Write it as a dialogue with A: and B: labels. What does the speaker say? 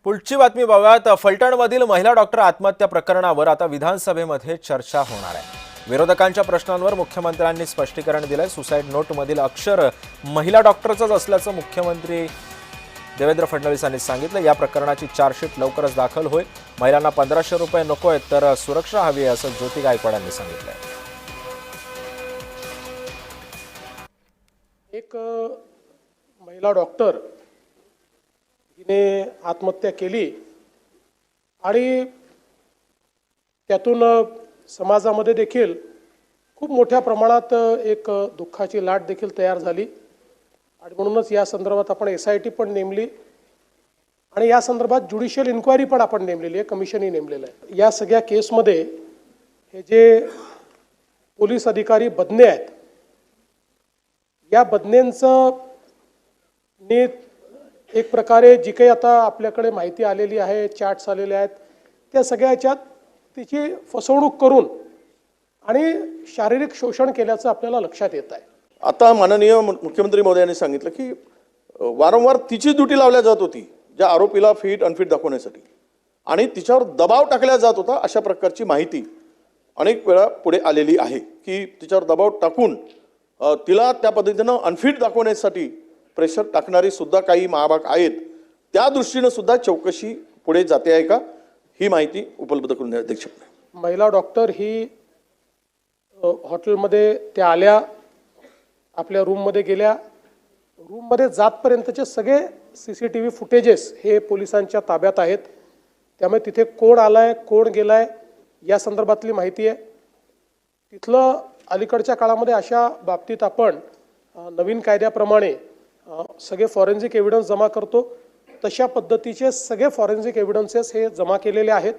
A: पुढची बातमी बघूयात। फलटणमधील महिला डॉक्टर आत्महत्या प्रकरणावर आता विधानसभेमध्ये चर्चा होणार आहे। विरोधकांच्या प्रश्नांवर मुख्यमंत्र्यांनी स्पष्टीकरण दिलंय। सुसाईड नोटमधील अक्षर महिला डॉक्टरचंच असल्याचं मुख्यमंत्री देवेंद्र फडणवीस यांनी सांगितलं। या प्रकरणाची चार्जशीट लवकरच दाखल होईल। महिलांना 1500 रुपये नको आहेत तर सुरक्षा हवी आहे असं ज्योती गायकवाड यांनी सांगितलंय।
B: एक महिला डॉक्टर हिने आत्महत्या केली आणि त्यातून समाजामध्ये देखील खूप मोठ्या प्रमाणात एक दुःखाची लाट देखील तयार झाली आणि म्हणूनच या संदर्भात आपण SIT पण नेमली आणि या संदर्भात ज्युडिशियल इन्क्वायरी पण आपण नेमलेली आहे, कमिशनही नेमलेलं आहे। या सगळ्या केसमध्ये हे जे पोलीस अधिकारी बदने आहेत, या बदनेंचं एक प्रकारे जी काही आता आपल्याकडे माहिती आलेली आहे, चॅट्स आलेले आहेत, त्या सगळ्या याच्यात तिची फसवणूक करून आणि शारीरिक शोषण केल्याचं आपल्याला लक्षात येत आहे।
C: आता माननीय मुख्यमंत्री महोदयांनी सांगितलं की वारंवार तिची ड्युटी लावल्या जात होती ज्या आरोपीला फिट अनफिट दाखवण्यासाठी आणि तिच्यावर दबाव टाकला जात होता। अशा प्रकारची माहिती अनेक वेळा पुढे आलेली आहे की तिच्यावर दबाव टाकून तिला त्या पद्धतीनं अनफिट दाखवण्यासाठी प्रेशर टाकणारी सुद्धा काही महाभाग आहेत। त्या दृष्टीने सुद्धा चौकशी पुढे जाते आहे का, ही माहिती उपलब्ध करून द्या अध्यक्ष।
B: महिला डॉक्टर ही हॉटेलमध्ये त्या आल्या, आपल्या रूममध्ये गेल्या, रूममध्ये जातपर्यंतचे सगळे CCTV फुटेजेस हे पोलिसांच्या ताब्यात आहेत। त्यामुळे तिथे कोण आलाय, कोण गेलाय या संदर्भातली माहिती आहे। तिथलं अलीकडच्या काळामध्ये अशा बाबतीत आपण नवीन कायद्याप्रमाणे सगळे फॉरेन्सिक एव्हिडन्स जमा करतो, तशा पद्धतीचे सगळे फॉरेन्सिक एव्हिडन्सेस हे जमा केलेले आहेत।